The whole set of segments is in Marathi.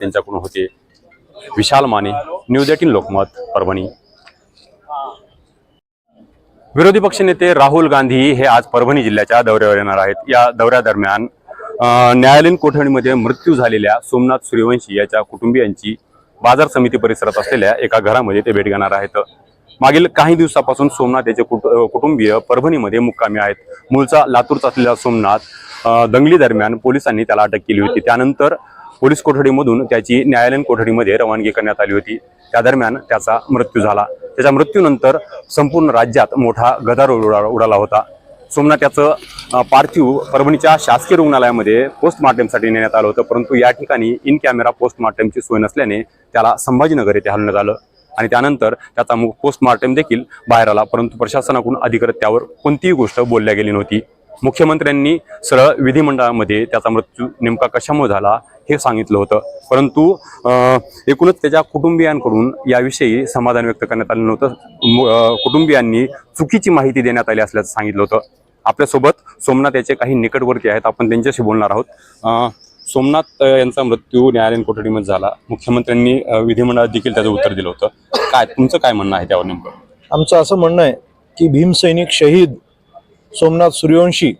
त्यांच्याकडून होते। विशाल माने, न्यूज 18 लोकमत, परभणी। विरोधी पक्षनेते राहुल गांधी हे आज परभणी जिल्ह्याच्या दौऱ्यावर येणार आहेत। या दौऱ्यादरम्यान न्यायालयीन कोठडीमध्ये मृत्यू झालेल्या सोमनाथ सूर्यवंशी याच्या कुटुंबियांची बाजार समिती परिसरात असलेल्या एका घरामध्ये ते भेट घेणार आहेत। मागील काही दिवसापासून सोमनाथ याचे कुटुंबीय परभणीमध्ये मुक्कामी आहेत। मूळचा लातूरचा असलेला सोमनाथ दंगली दरम्यान पोलिसांनी त्याला अटक केली होती। त्यानंतर पोलीस कोठडीमधून त्याची न्यायालयीन कोठडीमध्ये रवानगी करण्यात आली होती। त्या दरम्यान त्याचा मृत्यू झाला। त्याच्या मृत्यूनंतर संपूर्ण राज्यात मोठा गदारोळ उडाला होता। सोमनाथ याचं पार्थिव परभणीच्या शासकीय रुग्णालयामध्ये पोस्टमॉर्टमसाठी नेण्यात आलं होतं, परंतु या ठिकाणी इन कॅमेरा पोस्टमॉर्टमची सोय नसल्याने त्याला संभाजीनगर येथे हलवण्यात आलं आणि त्यानंतर त्याचा पोस्टमॉर्टम देखील बाहेर आला, परंतु प्रशासनाकडून अधिकृत त्यावर कोणतीही गोष्ट बोलल्या गेली नव्हती। मुख्यमंत्र्यांनी सरळ विधिमंडळामध्ये त्याचा मृत्यू नेमका कशामुळे झाला हे सांगितलं होतं, परंतु एकूणच त्याच्या कुटुंबियांकडून याविषयी समाधान व्यक्त करण्यात आलं नव्हतं। कुटुंबियांनी चुकीची माहिती देण्यात आली असल्याचं सांगितलं होतं। आपल्यासोबत सोमनाथ याचे काही निकटवर्ती आहेत, आपण त्यांच्याशी बोलणार आहोत। सोमनाथ यांचा मृत्यू न्यायालयीन कोठडीमध्ये झाला, मुख्यमंत्र्यांनी विधिमंडळात देखील त्याचं उत्तर दिलं होतं। काय तुमचं काय म्हणणं आहे त्यावर नेमकं? आमचं असं म्हणणं आहे की भीमसैनिक शहीद सोमनाथ सूर्यवंशी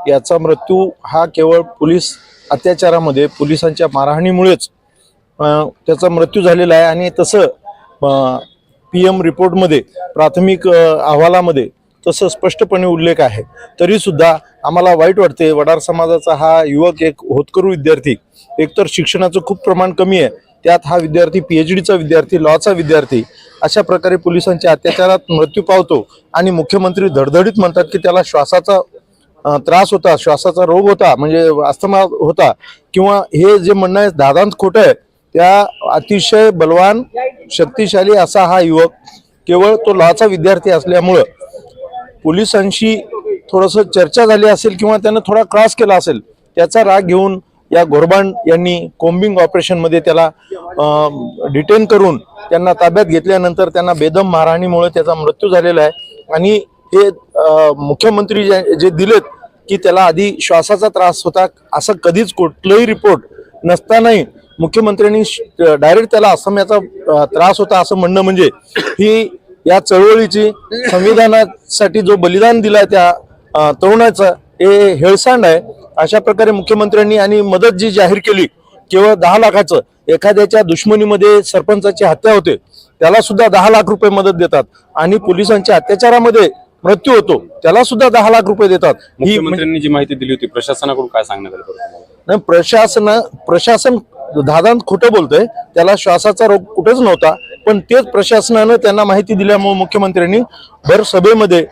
याचा मृत्यू हा केवळ पोलीस अत्याचारामध्ये, पोलिसांच्या मारहाणीमुळेच त्याचा मृत्यू झालेला आहे आणि तसं PM रिपोर्टमध्ये, प्राथमिक अहवालामध्ये तसं स्पष्टपणे उल्लेख आहे। तरीसुद्धा आम्हाला वाईट वाटते, वडार समाजाचा हा युवक एक होतकरू विद्यार्थी, एकतर शिक्षणाचं खूप प्रमाण कमी आहे, त्यात हा विद्यार्थी PhDचा विद्यार्थी, लॉचा विद्यार्थी अशा प्रकारे पोलिसांच्या अत्याचारात मृत्यू पावतो आणि मुख्यमंत्री धडधडीत म्हणतात की त्याला श्वासाचा त्रास होता, श्वासाचा रोग होता, म्हणजे अस्थमा होता, किंवा हे जे म्हणणं आहे दादांत खोटं आहे। त्या अतिशय बलवान शक्तिशाली असा हा युवक, केवळ तो लॉचा विद्यार्थी असल्यामुळं पोलिसांशी थोडंसं चर्चा झाली असेल किंवा त्यानं थोडा क्रॉस केला असेल, त्याचा राग घेऊन या घोरबांड यांनी कोम्बिंग ऑपरेशनमध्ये त्याला डिटेन करून त्यांना ताब्यात घेतल्यानंतर त्यांना बेदम मारहाणीमुळे त्याचा मृत्यू झालेला आहे। आणि हे मुख्यमंत्री जे दिलेत की त्याला आधी श्वासाचा त्रास होता, असं कधीच कुठलंही रिपोर्ट नसतानाही मुख्यमंत्र्यांनी डायरेक्ट त्याला अस्थम्याचा त्रास होता असं म्हणणं म्हणजे ही या चळवळीची, संविधानासाठी जो बलिदान दिलाय त्या तरुणाचं हे हेळसांड आहे। अशा प्रकारे मुख्यमंत्र्यांनी आणि मदत जी जाहीर केली केवळ 10 लाखाचं, एखाद्याच्या दुश्मनीमध्ये सरपंचाची हत्या होते त्याला सुद्धा 10 लाख रुपये मदत देतात आणि पोलिसांच्या अत्याचारामध्ये मृत्यू होतो त्याला सुद्धा 10 लाख रुपये देतात। मुख्यमंत्र्यांनी जी माहिती दिली होती प्रशासनाकडून काय सांगण्यात आलं? नाही, प्रशासन दादांत खोटं बोलतंय, त्याला श्वासाचा रोग कुठेच नव्हता, पण तेच प्रशासनानं त्यांना माहिती दिल्यामुळे मुख्यमंत्र्यांनी भर सभेमध्ये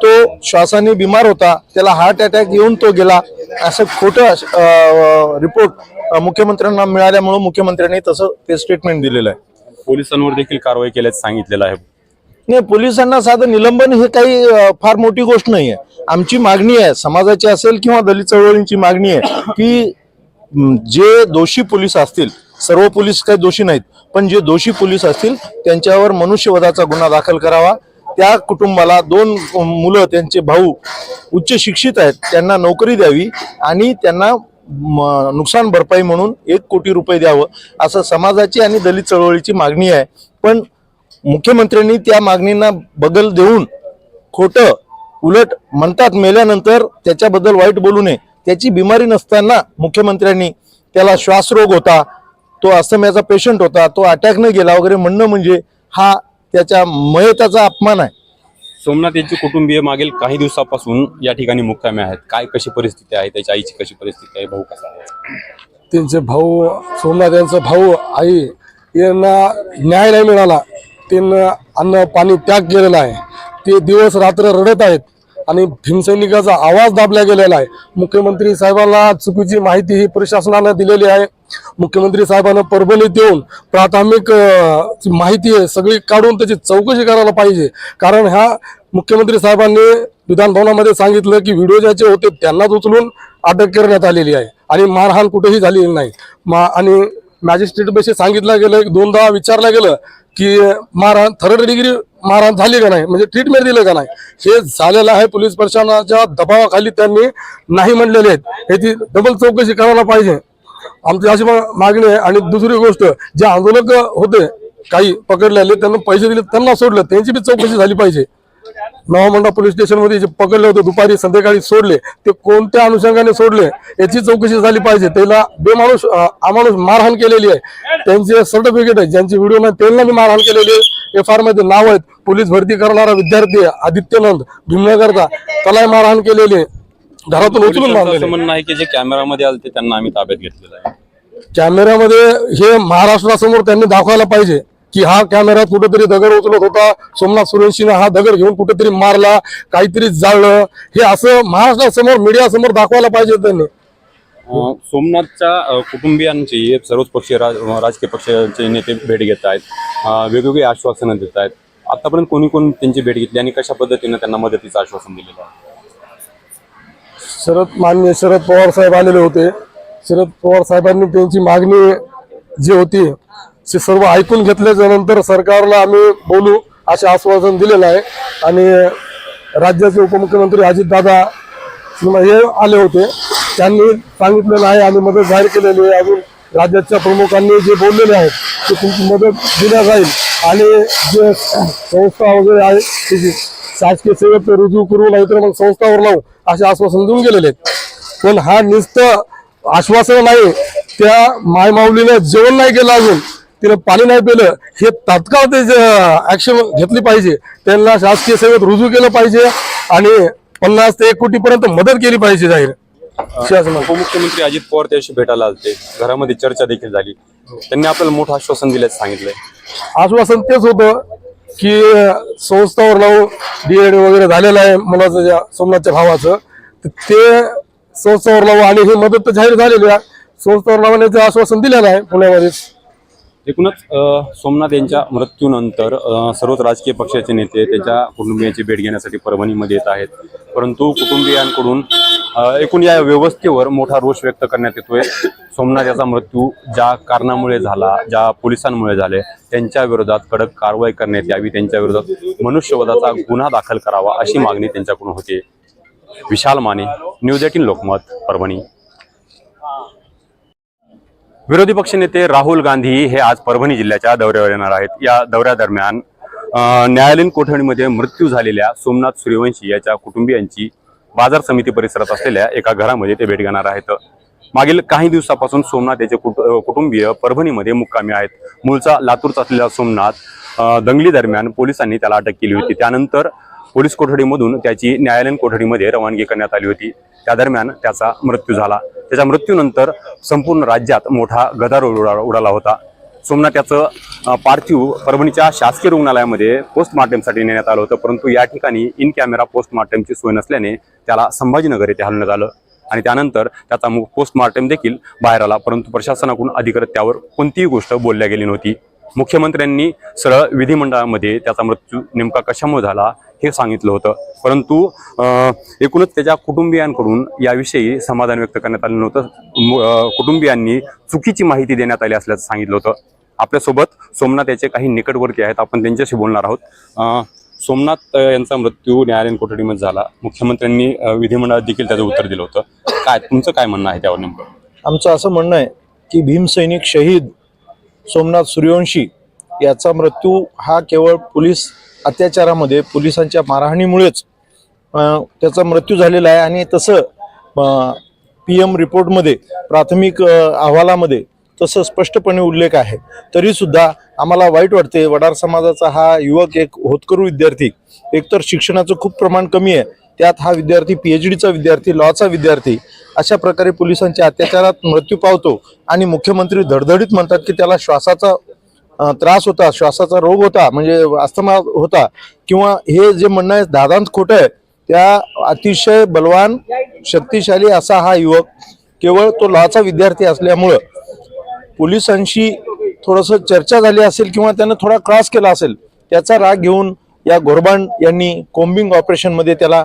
तो श्वासाने बिमार होता, त्याला हार्ट अटॅक येऊन तो गेला असं खोटं रिपोर्ट मुख्यमंत्र्यांना मिळाल्यामुळे मुख्यमंत्र्यांनी तसं ते स्टेटमेंट दिलेलं आहे। पोलिसांवर देखील कारवाई केल्याचं सांगितलेलं आहे। नाही, पोलिसांना साधं निलंबन हे काही फार मोठी गोष्ट नाही आहे। आमची मागणी आहे, समाजाची असेल किंवा दलित चळवळींची मागणी आहे की जे दोषी पोलीस असतील, सर्व पोलीस काही दोषी नाहीत, पण जे दोषी पोलीस असतील त्यांच्यावर मनुष्यवधाचा गुन्हा दाखल करावा। त्या कुटुंबाला 2 मुलं, त्यांचे भाऊ उच्च शिक्षित आहेत, त्यांना नोकरी द्यावी आणि त्यांना नुकसान भरपाई म्हणून 1 कोटी रुपये द्यावं असं समाजाची आणि दलित चळवळीची मागणी आहे। पण मुख्यमंत्र्यांनी त्या मागणींना बगल देऊन खोटं, उलट म्हणतात मेल्यानंतर त्याच्याबद्दल वाईट बोलू नये, त्याची बिमारी नसताना मुख्यमंत्र्यांनी त्याला श्वासरोग होता, तो अस्थम्याचा पेशंट होता, तो अटॅक न गेला वगैरे म्हणणं म्हणजे हा त्याच्या मयताचा अपमान आहे। सोमनाथ यांची कुटुंबीय मागील काही दिवसापासून या ठिकाणी मुक्कामी आहेत। काय कशी परिस्थिती आहे, त्याच्या आईची कशी परिस्थिती आहे, भाऊ कसा आहे? त्यांचे भाऊ, सोमनाथ यांचा भाऊ, आई यांना न्याय नाही मिळाला, त्यांना अन्न पाणी त्याग केलेला आहे, ते दिवस रात्र रडत आहेत आणि भीमसैनिकाचा आवाज दाबला गेलेला आहे। मुख्यमंत्री साहेबांना चुकीची माहिती ही प्रशासनाने दिलेली आहे। मुख्यमंत्री साहेबांना परभणीत येऊन प्राथमिक माहिती आहे सगळी काढून त्याची चौकशी करायला पाहिजे, कारण ह्या मुख्यमंत्री साहेबांनी विधान भवनामध्ये सांगितलं की व्हिडिओ ज्याचे होते त्यांनाच उचलून अटक करण्यात आलेली आहे आणि मारहाण कुठेही झालेली नाही। आणि मॅजिस्ट्रेट बशी सांगितलं गेलं, 2दा विचारलं गेलं की मारहाण 3rd डिग्री मारहाण झाली का नाही, म्हणजे ट्रीटमेंट दिलं का नाही, हे झालेलं आहे। पोलीस प्रशासनाच्या दबावाखाली त्यांनी नाही म्हणलेले आहेत, याची डबल चौकशी करायला पाहिजे। आमची अशी मागणी आहे. आणि दुसरी गोष्ट, जे आंदोलक होते काही पकडलेले, त्यांना पैसे दिले, त्यांना सोडलं, त्यांची बी चौकशी झाली पाहिजे. नवामंडा पोलीस स्टेशन मध्ये जे पकडले होते दुपारी संध्याकाळी सोडले, ते कोणत्या अनुषंगाने सोडले याची चौकशी झाली पाहिजे. त्याला बेमाणूस अमाणूस मारहाण केलेली आहे, त्यांचे सर्टिफिकेट आहे, ज्यांचे व्हिडिओ नाही त्यांना बी मारहाण केलेली आहे. FIR मध्ये नाव आहेत. पोलीस भरती करणारा विद्यार्थी आदित्यनंद भीमनगरचा, त्याला मारहाण केलेली आहे, घरातून उचलून पोलिसांचं मारलेले. असं म्हणणं आहे की जे कॅमेरामध्ये आले त्यांना आम्ही ताब्यात घेतलेलं आहे. कॅमेऱ्यामध्ये हे महाराष्ट्रासमोर त्यांनी दाखवायला पाहिजे की हा कॅमेरा कुठेतरी दगड उचलत होता, सोमनाथ सूर्यवंशीने हा दगड घेऊन कुठेतरी मारला, काहीतरी जाळलं, हे असं महाराष्ट्रासमोर मीडिया समोर दाखवायला पाहिजे त्यांनी. सोमनाथच्या कुटुंबियांची सर्वच पक्षीय राजकीय पक्षाचे नेते भेट घेत आहेत, वेगवेगळी आश्वासनं देत आहेत. आतापर्यंत कोणी कोण त्यांची भेट घेतली आणि कशा पद्धतीने त्यांना मदतीचं आश्वासन दिलेलं आहे? माननीय शरद पवार साहेब आलेले होते. शरद पवार साहेबांनी त्यांची मागणी जी होती ते सर्व ऐकून घेतल्याच्या नंतर सरकारला आम्ही बोलू असे आश्वासन दिलेलं आहे. आणि राज्याचे उपमुख्यमंत्री अजितदादा हे आले होते, त्यांनी सांगितलेलं आहे आम्ही मदत जाहीर केलेली आहे. अजून राज्याच्या प्रमुखांनी जे बोललेले आहेत ते तुमची मदत दिल्या जाईल. आणि जे संस्था वगैरे आहे त्याची शासकीय सेवेत रुजू करू, नाहीतर मग संस्थावर लावू असे आश्वासन देऊन गेलेले आहेत. पण हा नुसतं आश्वासन नाही, त्या मायमाऊलीने जेवण नाही केलं, अजून तिने पाणी नाही पिलं, हे तात्काळ ते ऍक्शन घेतली पाहिजे. त्यांना शासकीय सेवेत रुजू केलं पाहिजे आणि 50 ते 1 कोटी पर्यंत मदत केली पाहिजे जाहीर. उपमुख्यमंत्री अजित पवार त्याशी भेटायला आलते, घरामध्ये चर्चा देखील झाली, त्यांनी आपल्याला मोठं आश्वासन दिल्याचं सांगितलंय. आश्वासन तेच होतं की संस्थावर लावून DED वगैरे झालेलं आहे मुलाचं, ज्या सोमनाथच्या भावाचं, ते संस्थावर लावू आणि ही मदत तर जाहीर झालेली आहे. संस्थावर लावण्याचं आश्वासन दिलेलं आहे पुण्यामध्ये. एकूणच सोमनाथ यांच्या मृत्यूनंतर सर्वच राजकीय पक्षाचे नेते त्यांच्या कुटुंबियांची भेट घेण्यासाठी परभणीमध्ये येत आहेत. परंतु कुटुंबियांकडून एकूण या व्यवस्थेवर मोठा रोष व्यक्त करण्यात येतोय. सोमनाथ याचा मृत्यू ज्या कारणामुळे झाला, ज्या पोलिसांमुळे झाले, त्यांच्या विरोधात कडक कारवाई करण्यात यावी, त्यांच्या विरोधात मनुष्यवधाचा गुन्हा दाखल करावा अशी मागणी त्यांच्याकडून होते. विशाल माने, न्यूज 18 लोकमत, परभणी. विरोधी पक्षनेते राहुल गांधी हे आज परभणी जिल्ह्याच्या दौऱ्यावर येणार आहेत. या दौऱ्यादरम्यान न्यायालयीन कोठडीमध्ये मृत्यू झालेल्या सोमनाथ सूर्यवंशी याच्या कुटुंबियांची बाजार समिती परिसरात असलेल्या एका घरामध्ये ते भेट घेणार आहेत. मागील काही दिवसापासून सोमनाथ याचे कुटुंबीय परभणीमध्ये मुक्कामी आहेत. मूळचा लातूरचा असलेला सोमनाथ दंगली दरम्यान पोलिसांनी त्याला अटक केली होती. त्यानंतर पोलीस कोठडीमधून त्याची न्यायालयीन कोठडीमध्ये रवानगी करण्यात आली होती. त्या दरम्यान त्याचा मृत्यू झाला. त्याच्या मृत्यूनंतर संपूर्ण राज्यात मोठा गदारोळ उडाला होता. सोमनाथ याचं पार्थिव परभणीच्या शासकीय रुग्णालयामध्ये पोस्टमार्टमसाठी नेण्यात आलं होतं, परंतु या ठिकाणी इन कॅमेरा पोस्टमार्टमची सोय नसल्याने त्याला संभाजीनगर येथे हलवण्यात आलं आणि त्यानंतर त्याचा पोस्टमार्टम देखील बाहेर आला. परंतु प्रशासनाकडून अधिकृत त्यावर कोणतीही गोष्ट बोलल्या गेली नव्हती. मुख्यमंत्र्यांनी सरळ विधिमंडळामध्ये त्याचा मृत्यू नेमका कशामुळे झाला हे सांगितलं होतं, परंतु एकूणच त्याच्या कुटुंबियांकडून याविषयी समाधान व्यक्त करण्यात आलं नव्हतं. कुटुंबियांनी चुकीची माहिती देण्यात आली असल्याचं सांगितलं होतं. आपल्यासोबत सोमनाथ याचे काही निकटवर्ती आहेत, आपण त्यांच्याशी बोलणार आहोत. सोमनाथ यांचा मृत्यू न्यायालयीन कोठडीमध्ये झाला, मुख्यमंत्र्यांनी विधिमंडळात देखील त्याचं उत्तर दिलं होतं. काय तुमचं काय म्हणणं आहे त्यावर नेमकं? आमचं असं म्हणणं आहे की भीमसैनिक शहीद सोमनाथ सूर्यवंशी याचा मृत्यू हा केवळ पोलीस अत्याचारामध्ये, पोलिसांच्या मारहाणीमुळेच त्याचा मृत्यू झालेला आहे. आणि तसं PM रिपोर्टमध्ये, प्राथमिक अहवालामध्ये तसं स्पष्टपणे उल्लेख आहे. तरीसुद्धा आम्हाला वाईट वाटते. वडार समाजाचा हा युवक एक होतकरू विद्यार्थी, एकतर शिक्षणाचं खूप प्रमाण कमी आहे, त्यात हा विद्यार्थी PhDचा विद्यार्थी, लॉचा विद्यार्थी अशा प्रकारे पोलिसांच्या अत्याचारात मृत्यू पावतो. आणि मुख्यमंत्री धडधडीत म्हणतात की त्याला श्वासाचा त्रास होता, श्वासाचा रोग होता, म्हणजे अस्थमा होता, किंवा हे जे म्हणणं आहे दादांत खोटं आहे. त्या अतिशय बलवान, शक्तिशाली असा हा युवक, केवळ तो लॉचा विद्यार्थी असल्यामुळं पोलिसांशी थोडंसं चर्चा झाली असेल किंवा त्यानं थोडा क्रॉस केला असेल, त्याचा राग घेऊन या घोरबांड यांनी कोम्बिंग ऑपरेशनमध्ये त्याला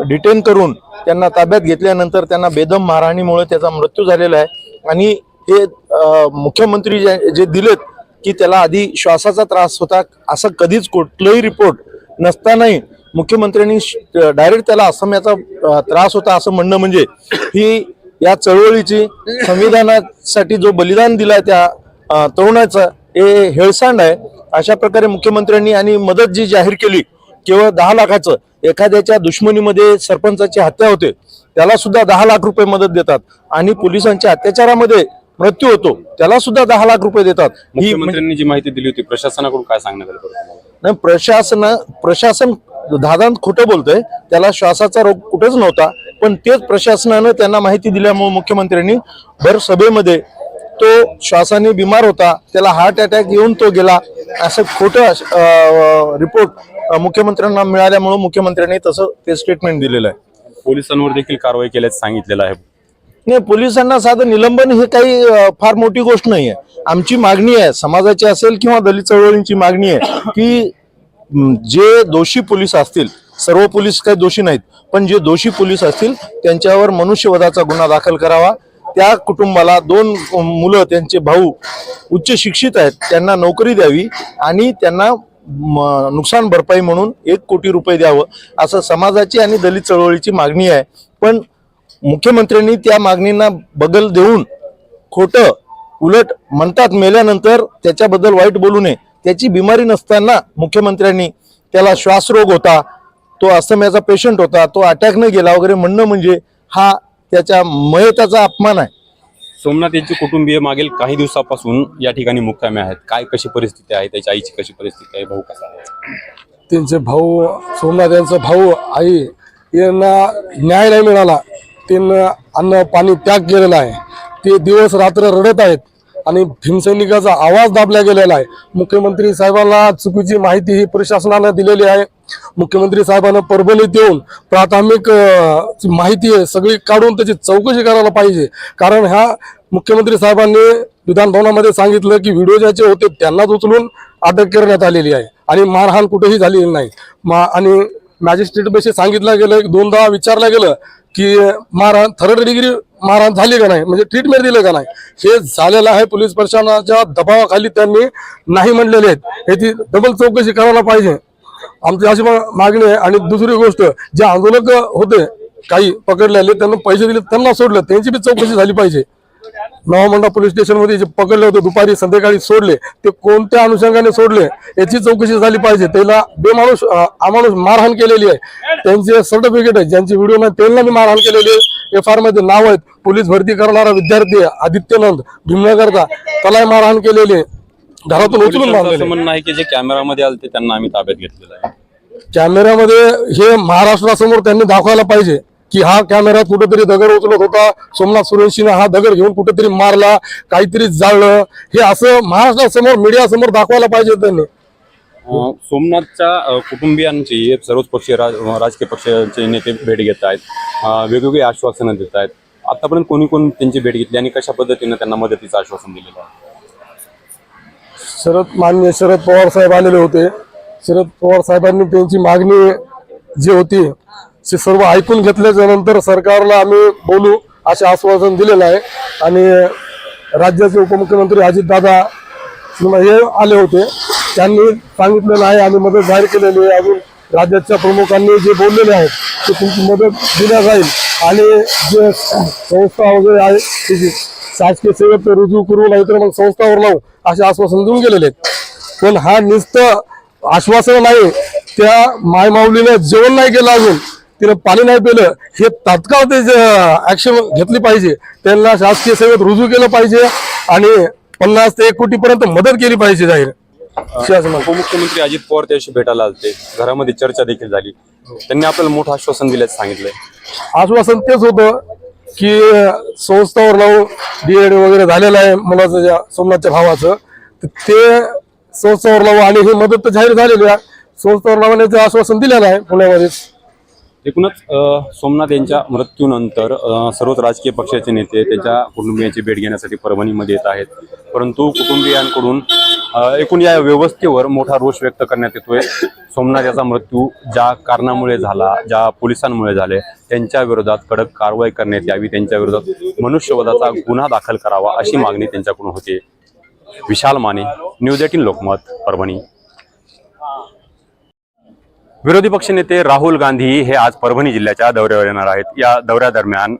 डिटेन करून त्यांना ताब्यात घेतल्यानंतर त्यांना बेदम मारहाणीमुळे त्याचा मृत्यू झालेला आहे. आणि हे मुख्यमंत्री जे दिलेत की त्याला आधी श्वासाचा त्रास होता, असं कधीच कुठलंही रिपोर्ट नसतानाही मुख्यमंत्र्यांनी डायरेक्ट त्याला अस्थम्याचा त्रास होता असं म्हणणं, म्हणजे ही या चळवळीची, संविधानासाठी जो बलिदान दिलाय त्या तरुणाचं हे हेळसांड आहे. अशा प्रकारे मुख्यमंत्र्यांनी आणि मदत जी जाहीर केली केवळ 10 लाखाचं, एखाद्याच्या दुश्मनीमध्ये सरपंचाची हत्या होते त्याला सुद्धा 10 लाख रुपये मदत देतात आणि पोलिसांच्या अत्याचारामध्ये मृत्यू होतो त्याला सुद्धा 10 लाख रुपये देतात. ही मुख्यमंत्र्यांनी जी माहिती दिली होती प्रशासनाकडून काय सांगण्यात आलं बरं? नाही, प्रशासन दादांत खोटं बोलतंय. त्याला श्वासाचा रोग कुठेच नव्हता, पण तेच प्रशासनानं त्यांना माहिती दिल्यामुळे मुख्यमंत्र्यांनी भर सभेमध्ये तो श्वासाने बिमार होता, त्याला हार्ट अटॅक येऊन तो गेला असं खोटं रिपोर्ट मुख्यमंत्र्यांना मिळाल्यामुळे मुख्यमंत्र्यांनी तसं ते स्टेटमेंट दिलेलं आहे. पोलिसांवर देखील कारवाई केल्याचं सांगितलेलं आहे. नाही, पोलिसांना साधं निलंबन हे काही फार मोठी गोष्ट नाही आहे. आमची मागणी आहे, समाजाची असेल किंवा दलित चळवळींची मागणी आहे की जे दोषी पोलीस असतील, सर्व पोलीस काही दोषी नाहीत, पण जे दोषी पोलीस असतील त्यांच्यावर मनुष्यवधाचा गुन्हा दाखल करावा. त्या कुटुंबाला 2 मुलं, त्यांचे भाऊ उच्च शिक्षित आहेत, त्यांना नोकरी द्यावी आणि त्यांना नुकसान भरपाई म्हणून 1 कोटी रुपये द्यावं असं समाजाची आणि दलित चळवळीची मागणी आहे. पण मुख्यमंत्र्यांनी त्या मागणींना बगल देऊन खोटं उलट म्हणतात मेल्यानंतर त्याच्याबद्दल वाईट बोलू नये. त्याची बिमारी नसताना मुख्यमंत्र्यांनी त्याला श्वासरोग होता, तो अस्थम्याचा पेशंट होता, तो अटॅकनं गेला वगैरे म्हणणं म्हणजे हा त्याच्या मयताचा अपमान आहे. सोमनाथ यांचे कुटुंबीय मागील काही दिवसापासून या ठिकाणी मुक्कामी आहेत. काय कशी परिस्थिती आहे, त्याच्या आईची कशी परिस्थिती आहे, भाऊ कसा आहे? त्यांचे भाऊ, सोमनाथ यांचा भाऊ आई यांना न्याय नाही मिळाला. त्यांना अन्न पाणी त्याग केलेला आहे. ते दिवस रात्र रडत आहेत आणि भीमसैनिकाचा आवाज दाबला गेलेला आहे. मुख्यमंत्री साहेबांना चुकीची माहिती ही प्रशासनानं दिलेली आहे. मुख्यमंत्री साहेबांना परभणीत येऊन प्राथमिक माहिती आहे सगळी काढून त्याची चौकशी करायला पाहिजे. कारण ह्या मुख्यमंत्री साहेबांनी विधान भवनामध्ये सांगितलं की व्हिडिओ ज्याचे होते त्यांनाच उचलून अटक करण्यात आलेली आहे आणि मारहाण कुठेही झालेली नाही. आणि मॅजिस्ट्रेट बेशी सांगितलं गेलं, 2दा विचारलं गेलं की मारहाण 3rd डिग्री मारहाण झाली का नाही, म्हणजे ट्रीटमेंट दिलं का नाही. हे झालेलं आहे. पोलीस प्रशासनाच्या दबावाखाली त्यांनी नाही म्हणलेले आहेत. याची डबल चौकशी करायला पाहिजे, आमची अशी मागणी आहे. आणि दुसरी गोष्ट, जे आंदोलक होते काही पकडलेले, त्यांना पैसे दिले, त्यांना सोडलं, त्यांची बी चौकशी झाली पाहिजे. नवामंडा पोलीस स्टेशन मध्ये जे पकडले होते दुपारी संध्याकाळी सोडले, ते कोणत्या अनुषंगाने सोडले याची चौकशी झाली पाहिजे. त्याला बेमाणूस अमाणूस मारहाण केलेली आहे. त्यांचे सर्टिफिकेट आहे, ज्यांचे व्हिडिओ नाही त्यांना मी मारहाण केलेली आहे. FIR मध्ये नाव आहेत. पोलीस भरती करणारा विद्यार्थी आदित्यनंद भीमनगरचा, त्याला मारहाण केलेली आहे, घरातून उचलून मारलेले. म्हणणं आहे की जे कॅमेरामध्ये आले त्यांना आम्ही ताब्यात घेतलेलं आहे. कॅमेऱ्यामध्ये हे महाराष्ट्रासमोर त्यांनी दाखवायला पाहिजे की हा कॅमेरा कुठेतरी दगड उचलत होता, सोमनाथ सूर्यवंशीने हा दगड घेऊन कुठेतरी मारला, काहीतरी जाळलं, हे असं महाराष्ट्रासमोर मीडिया समोर दाखवायला पाहिजे त्यांनी. सोमनाथच्या कुटुंबियांची सर्वच पक्षीय राजकीय पक्षाचे नेते भेट घेत आहेत, वेगवेगळी आश्वासनं देत आहेत. आतापर्यंत कोणी कोण त्यांची भेट घेतली आणि कशा पद्धतीने त्यांना मदतीचं आश्वासन दिलेलं आहे? माननीय शरद पवार साहेब आलेले होते. शरद पवार साहेबांनी त्यांची मागणी जी होती ते सर्व ऐकून घेतल्याच्या नंतर सरकारला आम्ही बोलू असे आश्वासन दिलेलं आहे. आणि राज्याचे उपमुख्यमंत्री अजितदादा हे आले होते, त्यांनी सांगितलेलं आहे आणि मदत जाहीर केलेली आहे. अजून राज्याच्या प्रमुखांनी जे बोललेले आहेत ते तुमची मदत दिल्या जाईल आणि जे संस्था वगैरे आहे त्याची शासकीय सेवेत रुजू करू, नाहीतर मग संस्थावर लावू असे आश्वासन देऊन गेलेले आहेत. पण हा नुसतं आश्वासन नाही, त्या मायमाऊलीने जेवण नाही केलं, अजून तिने पाणी नाही पिलं, हे तात्काळ ते ऍक्शन घेतली पाहिजे. त्यांना शासकीय सेवेत रुजू केलं पाहिजे आणि 50 ते 1 कोटी पर्यंत मदत केली पाहिजे जाहीर. उपमुख्यमंत्री अजित पवार त्याशी भेटायला आलते, घरामध्ये चर्चा देखील झाली, त्यांनी आपल्याला मोठं आश्वासन दिल्याचं सांगितलंय. आश्वासन तेच होतं की संस्थावर लावून DED वगैरे झालेलं आहे मुलाचं, सोमनाथच्या भावाचं, ते संस्थावर लावू आणि ही मदत तर जाहीर झालेली आहे. संस्थावर लावण्याचं आश्वासन दिलेलं आहे पुण्यामध्येच. एकूणच सोमनाथ यांच्या मृत्यूनंतर सर्वच राजकीय पक्षाचे नेते त्यांच्या कुटुंबियांची भेट घेण्यासाठी परभणीमध्ये येत आहेत, परंतु कुटुंबियांकडून एकूण या व्यवस्थेवर मोठा रोष व्यक्त करण्यात येतोय. सोमनाथ याचा मृत्यू ज्या कारणामुळे झाला, ज्या पोलिसांमुळे झाले, त्यांच्या विरोधात कडक कारवाई करण्यात यावी, त्यांच्या विरोधात मनुष्यवधाचा गुन्हा दाखल करावा अशी मागणी त्यांच्याकडून होते. विशाल माने, न्यूज 18 लोकमत, परभणी. विरोधी पक्षनेते राहुल गांधी हे आज परभणी जिल्ह्याच्या दौऱ्यावर येणार आहेत. या दौऱ्यादरम्यान